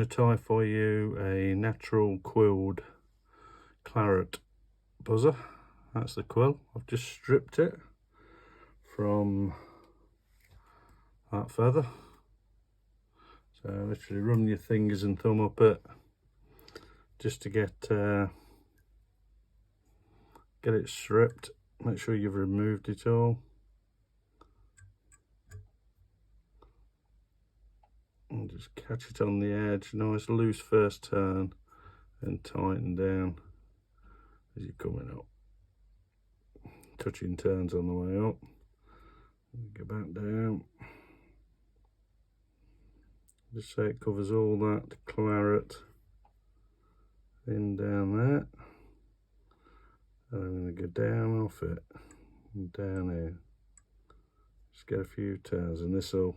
going to tie for you a natural quilled claret buzzer. That's the quill. I've just stripped it from that feather. So literally run your fingers and thumb up it just to get it stripped. Make sure you've removed it all. And just catch it on the edge. Nice loose first turn and tighten down as you're coming up. Touching turns on the way up. Go back down. Just so it covers all that claret in down there. And I'm going to go down off it and down here. Just get a few turns and this will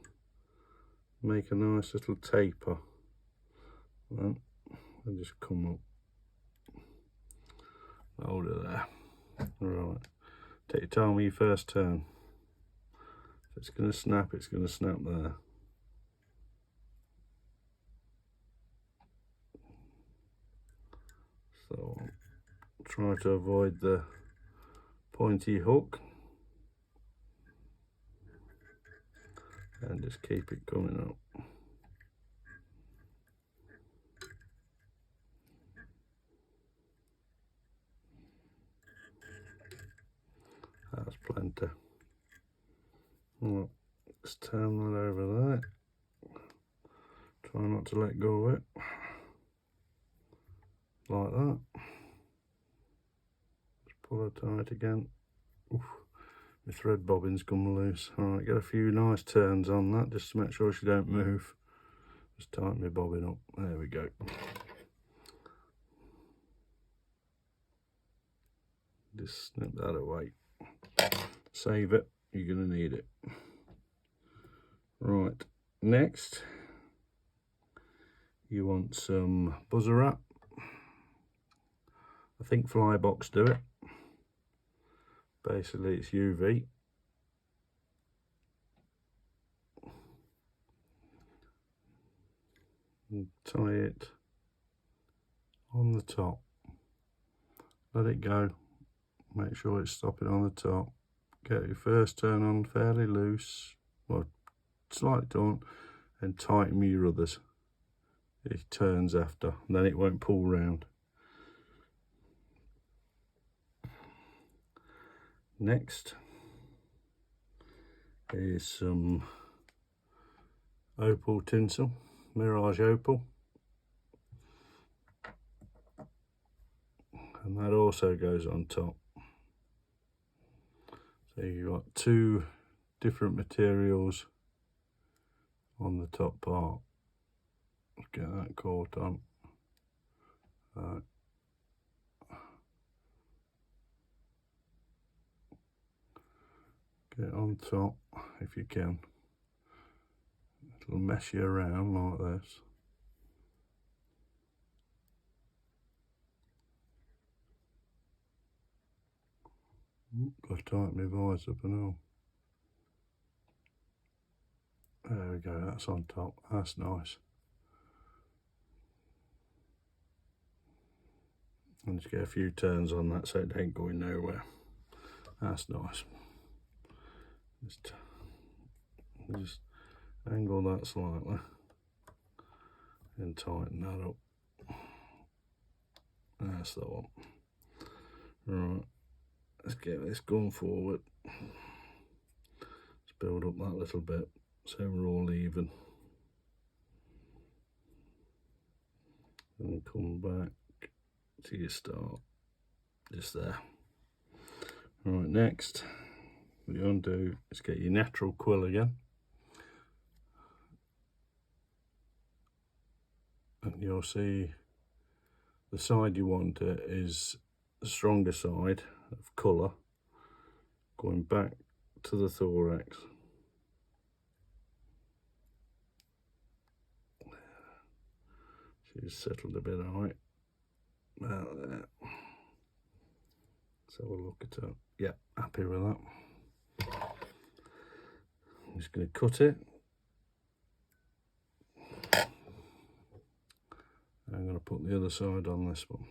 make a nice little taper. And just come up. Hold it there. Right. Take your time with your first turn. If it's going to snap, it's going to snap there. So try to avoid the pointy hook and just keep it coming up. That's plenty. Well, just turn that over there. Try not to let go of it. Like that. Just pull it tight again. Oof, my thread bobbin's come loose. Alright, get a few nice turns on that just to make sure she don't move. Just tighten my bobbin up. There we go. Just snip that away. Save it, you're going to need it. Right, next you want some buzzer wrap. I think Flybox do it. Basically it's UV. And tie it on the top. Let it go. Make sure it's stopping on the top. Get your first turn on fairly loose, or slightly taut, and tighten your others. It turns after, and then it won't pull round. Next is some opal tinsel, Mirage opal, and that also goes on top. So you've got two different materials on the top part. Let's get that caught on. Get it on top if you can. It'll mess you around like this. Got to tighten my visor up and all. There we go, that's on top. That's nice. And just get a few turns on that so it ain't going nowhere. That's nice. Just angle that slightly and tighten that up. That's the one. Right, let's get this going forward. Let's build up that little bit so we're all even. And come back to your start, just there. Right, next, what you want to do is get your natural quill again. And you'll see the side you want it is the stronger side of colour, going back to the thorax. She's settled a bit high. About there. Let's have a look at her. Yeah, happy with that. I'm just going to cut it. I'm going to put the other side on this one.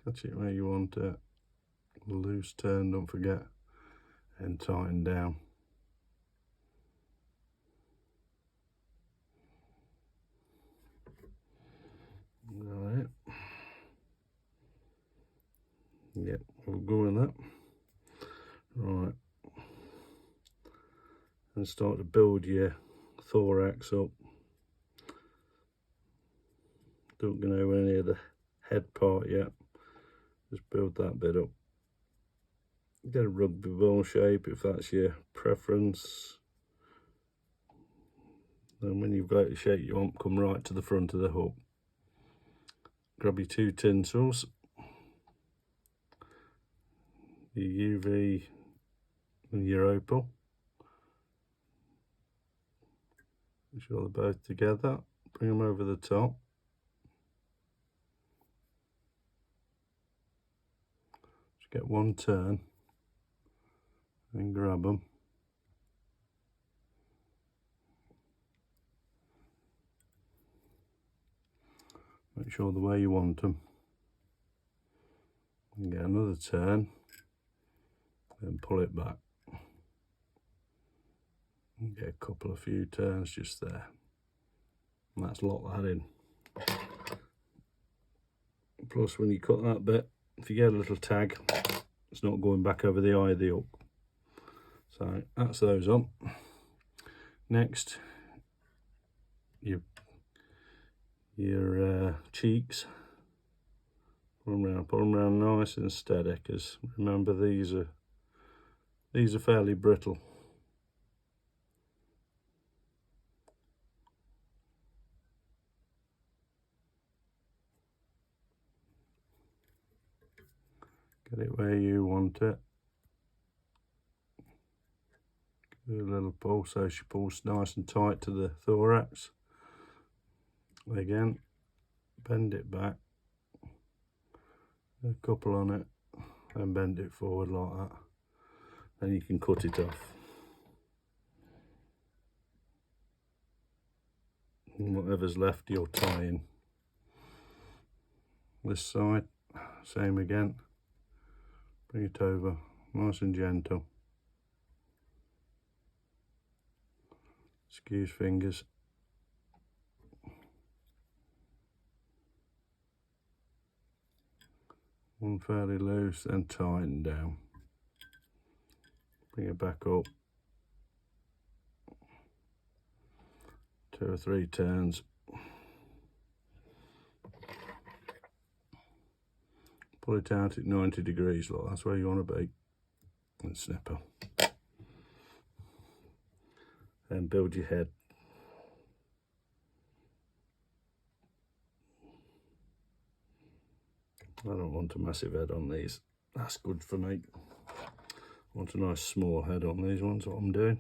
Catch it where you want it. Loose turn, don't forget, and tighten down. Right. Yep, we'll go with that. Right. And start to build your thorax up. Don't go over any of the head part yet. Just build that bit up. Get a rugby ball shape if that's your preference. Then when you've got the shape you want, come right to the front of the hook. Grab your 2 tinsels, your UV and your opal. Make sure they're both together. Bring them over the top. Just get one turn and grab them. Make sure the way you want them. And get another turn and pull it back. And get a couple of few turns just there. And that's lock that in. Plus when you cut that bit, if you get a little tag, it's not going back over the eye of the hook. So that's those up. Next, your cheeks. Pull them around nice and steady, because remember these are fairly brittle. Get it where you want it. Do a little pull so she pulls nice and tight to the thorax. Again, bend it back. A couple on it and bend it forward like that. Then you can cut it off. And whatever's left you'll tie in. This side, same again. Bring it over, nice and gentle. Excuse fingers. One fairly loose, then tighten down. Bring it back up. 2 or 3 turns. Pull it out at 90 degrees, look, that's where you want to be. And snip her. Then build your head. I don't want a massive head on these. That's good for me. I want a nice small head on these ones, what I'm doing.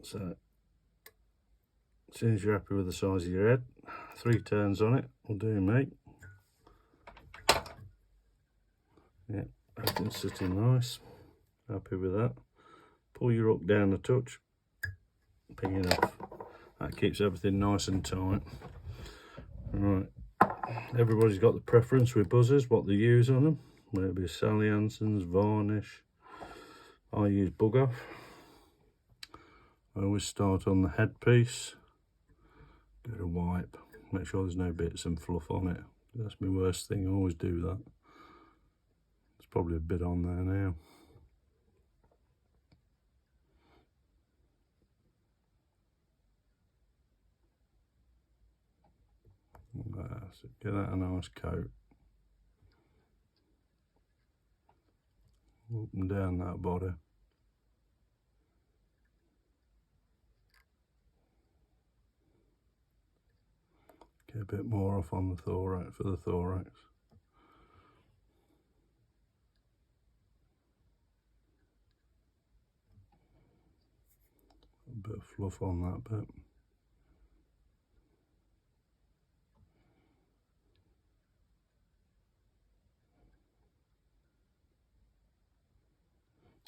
So, as soon as you're happy with the size of your head, 3 turns on it will do, mate. Yeah, everything's sitting nice. Happy with that. Pull your hook down a touch, ping it off. That keeps everything nice and tight. Right, everybody's got the preference with buzzers, what they use on them. Maybe Sally Hansen's, varnish. I use bug off. I always start on the headpiece. Go to wipe. Make sure there's no bits and fluff on it. That's my worst thing, I always do that. There's probably a bit on there now. So get that a nice coat. Up and down that body. Get a bit more off on the thorax for the thorax. A bit of fluff on that bit.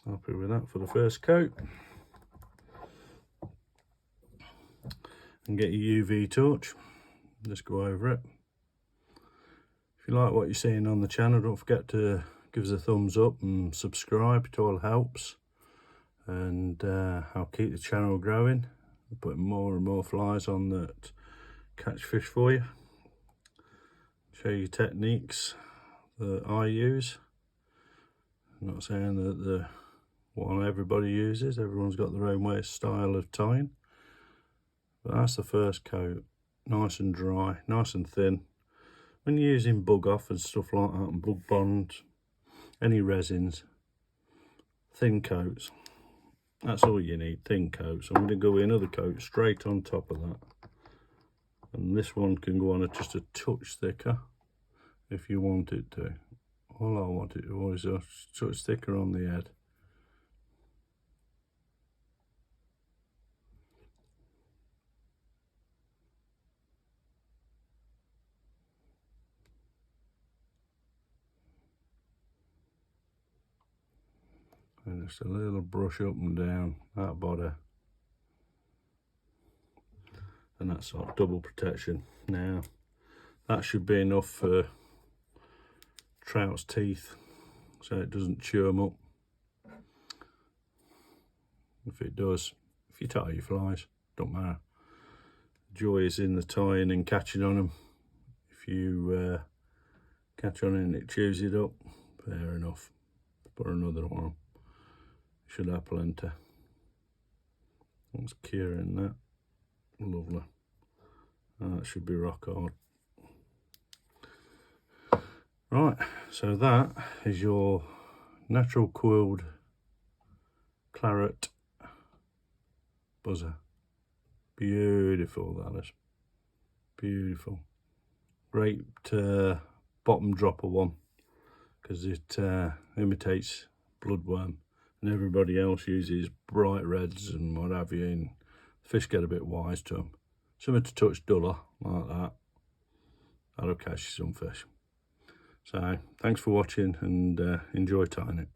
Happy with that for the first coat. And get your UV torch, just go over it. If you like what you're seeing on the channel, don't forget to give us a thumbs up and subscribe. It all helps, and I'll keep the channel growing, putting more and more flies on that catch fish for you. Show you techniques that I use. I'm not saying that the one everybody uses, everyone's got their own way, style of tying, but that's the first coat. Nice and dry, nice and thin. When you're using bug off and stuff like that, and bug bond, any resins, thin coats, that's all you need, thin coats. I'm going to go with another coat straight on top of that, and this one can go on just a touch thicker if you want it to. All I want it to is a touch thicker on the head. And just a little brush up and down that body, and that's sort of double protection. Now that should be enough for trout's teeth, so it doesn't chew them up. If it does, if you tie your flies, don't matter. Joy is in the tying and catching on them. If you catch on it and it chews it up, fair enough, put another one on. Should have plenty. That's curing that. Lovely. That should be rock hard. Right, so that is your natural quilled claret buzzer. Beautiful, that is. Beautiful. Great bottom dropper one, because it imitates bloodworm. And everybody else uses bright reds and what have you, and fish get a bit wise to them. Something to touch duller like that, that'll catch you some fish. So thanks for watching, and enjoy tying it.